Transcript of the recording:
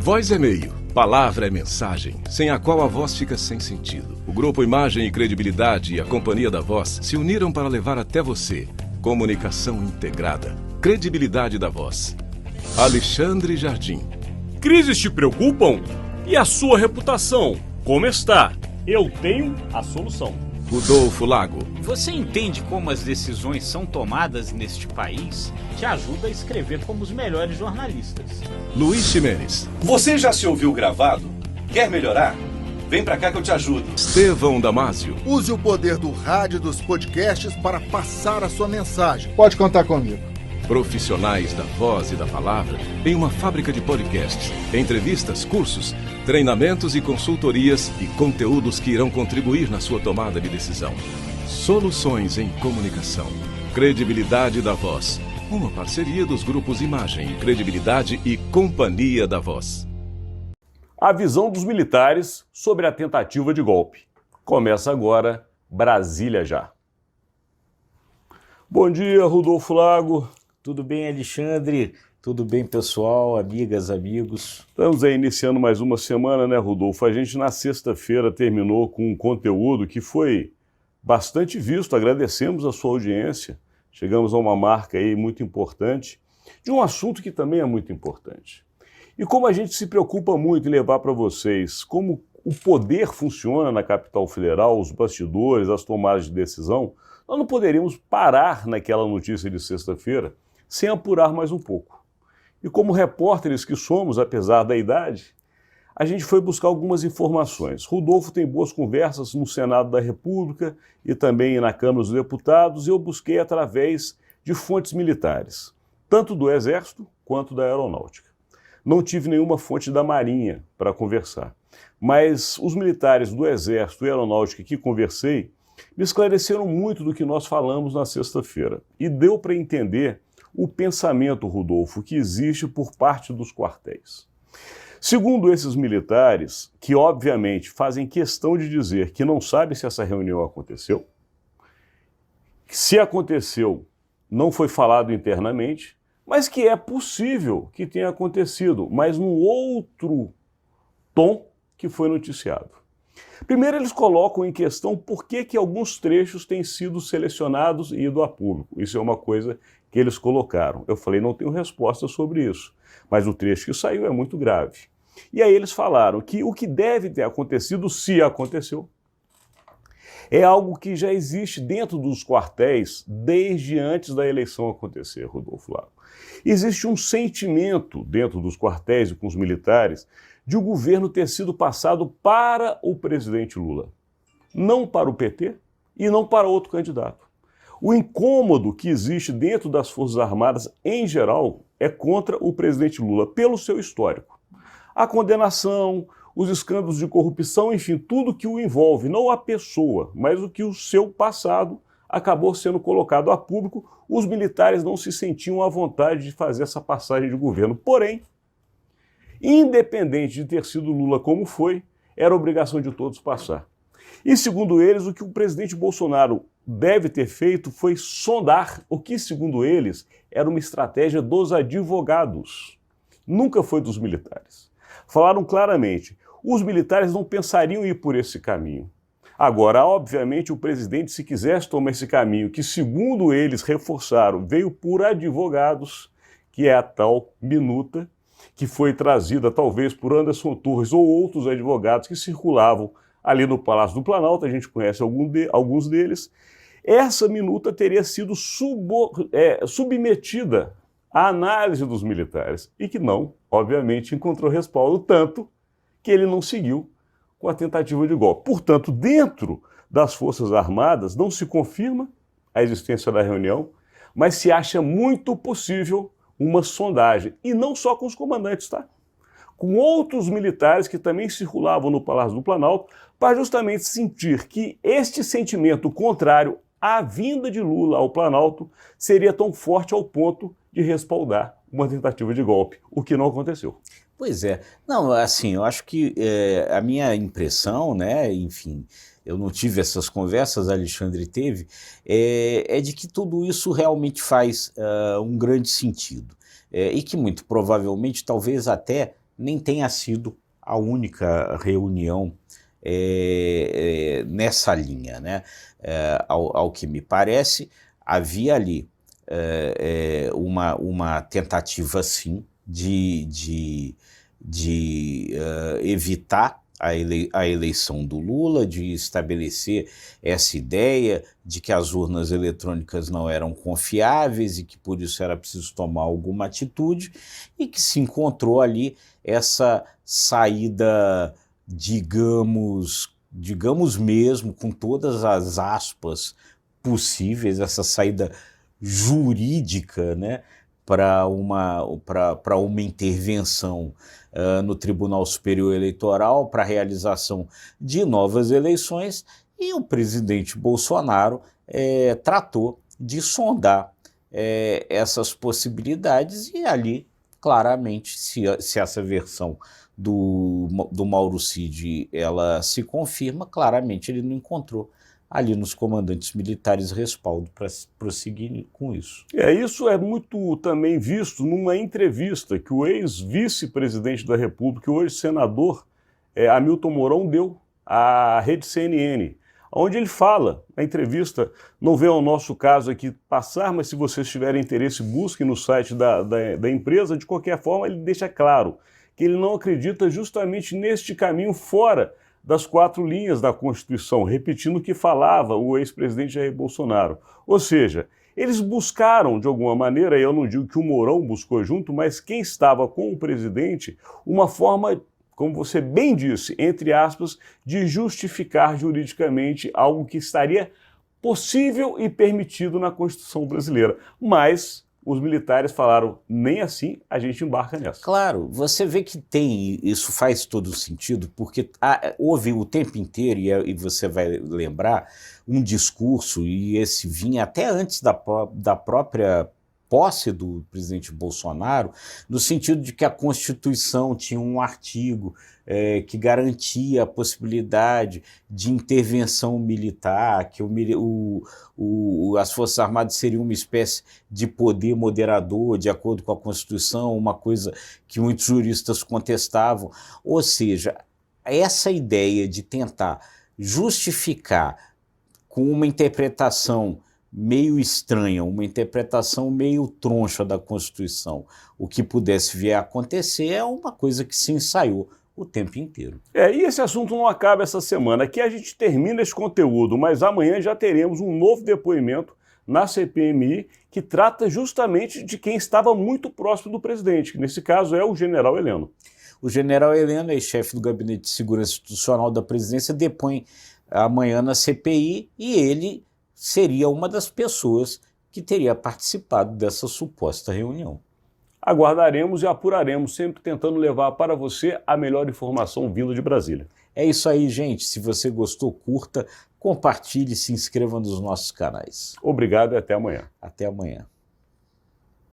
Voz é meio, palavra é mensagem, sem a qual a voz fica sem sentido. O Grupo Imagem e Credibilidade e a Companhia da Voz se uniram para levar até você comunicação integrada, credibilidade da voz. Alexandre Jardim. Crises te preocupam? E a sua reputação? Como está? Eu tenho a solução. Rodolfo Lago. Você entende como as decisões são tomadas neste país? Te ajuda a escrever como os melhores jornalistas. Luiz Ximenes. Você já se ouviu gravado? Quer melhorar? Vem pra cá que eu te ajudo. Estevão Damásio. Use o poder do rádio e dos podcasts para passar a sua mensagem. Pode contar comigo. Profissionais da voz e da palavra em uma fábrica de podcasts, entrevistas, cursos, treinamentos e consultorias e conteúdos que irão contribuir na sua tomada de decisão. Soluções em comunicação. Credibilidade da Voz. Uma parceria dos grupos Imagem, Credibilidade e Companhia da Voz. A visão dos militares sobre a tentativa de golpe. Começa agora, Brasília Já. Bom dia, Rodolfo Lago. Tudo bem, Alexandre? Tudo bem, pessoal, amigas, amigos? Estamos aí iniciando mais uma semana, né, Rodolfo? A gente na sexta-feira terminou com um conteúdo que foi bastante visto. Agradecemos a sua audiência. Chegamos a uma marca aí muito importante de um assunto que também é muito importante. E como a gente se preocupa muito em levar para vocês como o poder funciona na capital federal, os bastidores, as tomadas de decisão, nós não poderíamos parar naquela notícia de sexta-feira sem apurar mais um pouco. E como repórteres que somos, apesar da idade, a gente foi buscar algumas informações. Rodolfo tem boas conversas no Senado da República e também na Câmara dos Deputados, e eu busquei através de fontes militares, tanto do Exército quanto da Aeronáutica. Não tive nenhuma fonte da Marinha para conversar, mas os militares do Exército e Aeronáutica que conversei me esclareceram muito do que nós falamos na sexta-feira. E deu para entender o pensamento, Rodolfo, que existe por parte dos quartéis. Segundo esses militares, que obviamente fazem questão de dizer que não sabem se essa reunião aconteceu, se aconteceu, não foi falado internamente, mas que é possível que tenha acontecido, mas num outro tom que foi noticiado. Primeiro, eles colocam em questão por que alguns trechos têm sido selecionados e ido a público. Isso é uma coisa que eles colocaram. Eu falei, não tenho resposta sobre isso, mas o trecho que saiu é muito grave. E aí eles falaram que o que deve ter acontecido, se aconteceu, é algo que já existe dentro dos quartéis desde antes da eleição acontecer, Rodolfo Lago. Existe um sentimento dentro dos quartéis e com os militares de o governo ter sido passado para o presidente Lula, não para o PT e não para outro candidato. O incômodo que existe dentro das Forças Armadas, em geral, é contra o presidente Lula, pelo seu histórico. A condenação, os escândalos de corrupção, enfim, tudo que o envolve, não a pessoa, mas o que o seu passado acabou sendo colocado a público, os militares não se sentiam à vontade de fazer essa passagem de governo. Porém, independente de ter sido Lula como foi, era obrigação de todos passar. E, segundo eles, o que o presidente Bolsonaro deve ter feito foi sondar o que, segundo eles, era uma estratégia dos advogados. Nunca foi dos militares. Falaram claramente, os militares não pensariam em ir por esse caminho. Agora, obviamente, o presidente, se quisesse tomar esse caminho, que, segundo eles reforçaram, veio por advogados, que é a tal minuta, que foi trazida talvez por Anderson Torres ou outros advogados que circulavam ali no Palácio do Planalto, a gente conhece alguns deles. Essa minuta teria sido submetida à análise dos militares e que não, obviamente, encontrou respaldo, tanto que ele não seguiu com a tentativa de golpe. Portanto, dentro das Forças Armadas não se confirma a existência da reunião, mas se acha muito possível uma sondagem, e não só com os comandantes, tá? Com outros militares que também circulavam no Palácio do Planalto, para justamente sentir que este sentimento contrário à vinda de Lula ao Planalto seria tão forte ao ponto de respaldar uma tentativa de golpe, o que não aconteceu. Pois é. Não, assim, eu acho que a minha impressão, né, enfim, eu não tive essas conversas, Alexandre teve, é de que tudo isso realmente faz um grande sentido. E que muito provavelmente, talvez até nem tenha sido a única reunião nessa linha, né? Ao que me parece, havia ali uma tentativa, sim, de evitar a eleição do Lula, de estabelecer essa ideia de que as urnas eletrônicas não eram confiáveis e que por isso era preciso tomar alguma atitude, e que se encontrou ali essa saída, digamos mesmo, com todas as aspas possíveis, essa saída jurídica, né, para uma intervenção no Tribunal Superior Eleitoral, para a realização de novas eleições, e o presidente Bolsonaro tratou de sondar essas possibilidades, e ali, claramente, se essa versão do Mauro Cid ela se confirma, claramente ele não encontrou ali nos comandantes militares respaldo para prosseguir com isso. Isso é muito também visto numa entrevista que o ex-vice-presidente da República, hoje senador, Hamilton Mourão, deu à rede CNN, onde ele fala, na entrevista, não vê o nosso caso aqui passar, mas se vocês tiverem interesse, busquem no site da empresa. De qualquer forma, ele deixa claro que ele não acredita justamente neste caminho fora das 4 linhas da Constituição, repetindo o que falava o ex-presidente Jair Bolsonaro. Ou seja, eles buscaram, de alguma maneira, e eu não digo que o Mourão buscou junto, mas quem estava com o presidente, uma forma, como você bem disse, entre aspas, de justificar juridicamente algo que estaria possível e permitido na Constituição brasileira. Mas os militares falaram, nem assim a gente embarca nessa. Claro, você vê que isso faz todo sentido, porque houve o tempo inteiro, e você vai lembrar, um discurso, e esse vinha até antes da própria posse do presidente Bolsonaro, no sentido de que a Constituição tinha um artigo que garantia a possibilidade de intervenção militar, que as Forças Armadas seriam uma espécie de poder moderador, de acordo com a Constituição, uma coisa que muitos juristas contestavam. Ou seja, essa ideia de tentar justificar com uma interpretação meio estranha, uma interpretação meio troncha da Constituição, o que pudesse vir a acontecer, é uma coisa que se ensaiou o tempo inteiro. E esse assunto não acaba essa semana. Aqui a gente termina esse conteúdo, mas amanhã já teremos um novo depoimento na CPMI que trata justamente de quem estava muito próximo do presidente, que nesse caso é o general Heleno. O general Heleno, ex-chefe do Gabinete de Segurança Institucional da Presidência, depõe amanhã na CPI, e ele seria uma das pessoas que teria participado dessa suposta reunião. Aguardaremos e apuraremos, sempre tentando levar para você a melhor informação vinda de Brasília. É isso aí, gente. Se você gostou, curta, compartilhe e se inscreva nos nossos canais. Obrigado e até amanhã. Até amanhã.